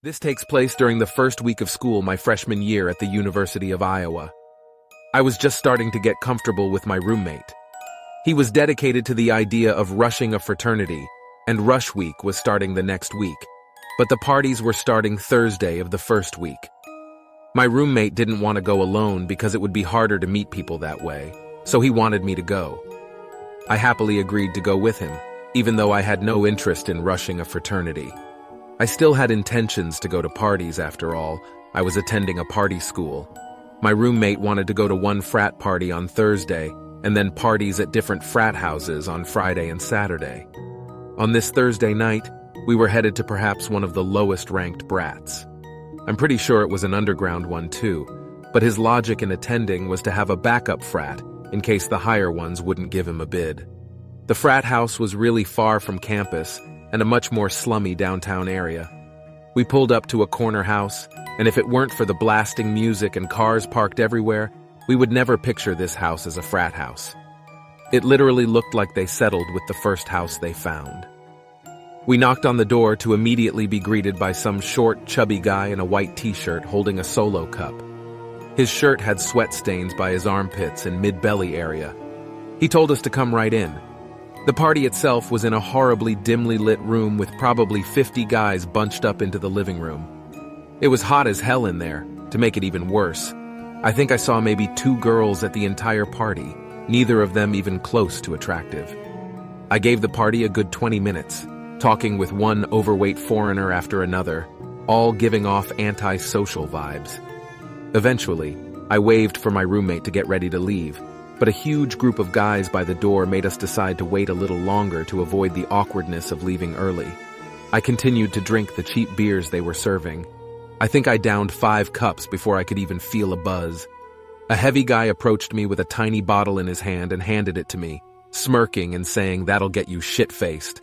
This takes place during the first week of school my freshman year at the University of Iowa. I was just starting to get comfortable with my roommate. He was dedicated to the idea of rushing a fraternity, and rush week was starting the next week, but the parties were starting Thursday of the first week. My roommate didn't want to go alone because it would be harder to meet people that way, so he wanted me to go. I happily agreed to go with him, even though I had no interest in rushing a fraternity. I still had intentions to go to parties after all. I was attending a party school. My roommate wanted to go to one frat party on Thursday, and then parties at different frat houses on Friday and Saturday. On this Thursday night, we were headed to perhaps one of the lowest-ranked brats. I'm pretty sure it was an underground one too, but his logic in attending was to have a backup frat in case the higher ones wouldn't give him a bid. The frat house was really far from campus and a much more slummy downtown area. We pulled up to a corner house, and if it weren't for the blasting music and cars parked everywhere, we would never picture this house as a frat house. It literally looked like they settled with the first house they found. We knocked on the door to immediately be greeted by some short, chubby guy in a white t-shirt holding a solo cup. His shirt had sweat stains by his armpits and mid-belly area. He told us to come right in. The party itself was in a horribly dimly lit room with probably 50 guys bunched up into the living room. It was hot as hell in there, to make it even worse. I think I saw maybe 2 girls at the entire party, neither of them even close to attractive. I gave the party a good 20 minutes, talking with one overweight foreigner after another, all giving off anti-social vibes. Eventually, I waved for my roommate to get ready to leave, but a huge group of guys by the door made us decide to wait a little longer to avoid the awkwardness of leaving early. I continued to drink the cheap beers they were serving. I think I downed 5 cups before I could even feel a buzz. A heavy guy approached me with a tiny bottle in his hand and handed it to me, smirking and saying, "That'll get you shit-faced."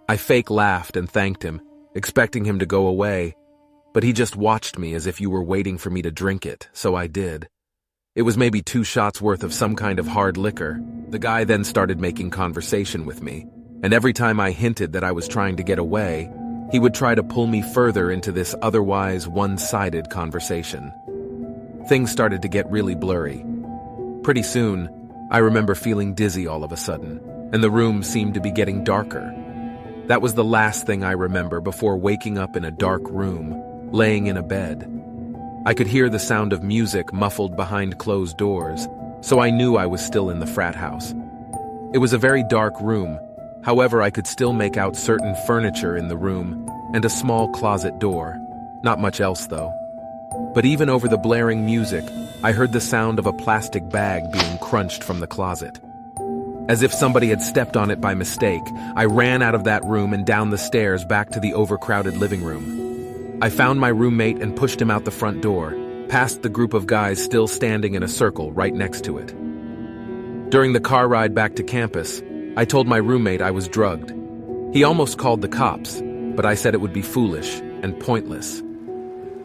I fake laughed and thanked him, expecting him to go away, but he just watched me as if you were waiting for me to drink it, so I did. It was maybe 2 shots worth of some kind of hard liquor. The guy then started making conversation with me, and every time I hinted that I was trying to get away, he would try to pull me further into this otherwise one-sided conversation. Things started to get really blurry. Pretty soon, I remember feeling dizzy all of a sudden, and the room seemed to be getting darker. That was the last thing I remember before waking up in a dark room, laying in a bed. I could hear the sound of music muffled behind closed doors, so I knew I was still in the frat house. It was a very dark room, however I could still make out certain furniture in the room and a small closet door. Not much else though. But even over the blaring music, I heard the sound of a plastic bag being crunched from the closet. As if somebody had stepped on it by mistake, I ran out of that room and down the stairs back to the overcrowded living room. I found my roommate and pushed him out the front door, past the group of guys still standing in a circle right next to it. During the car ride back to campus, I told my roommate I was drugged. He almost called the cops, but I said it would be foolish and pointless.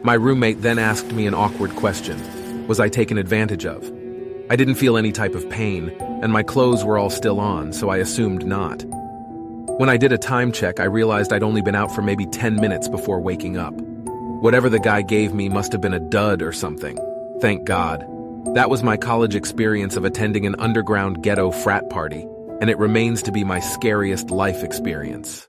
My roommate then asked me an awkward question. Was I taken advantage of? I didn't feel any type of pain, and my clothes were all still on, so I assumed not. When I did a time check, I realized I'd only been out for maybe 10 minutes before waking up. Whatever the guy gave me must have been a dud or something. Thank God. That was my college experience of attending an underground ghetto frat party, and it remains to be my scariest life experience.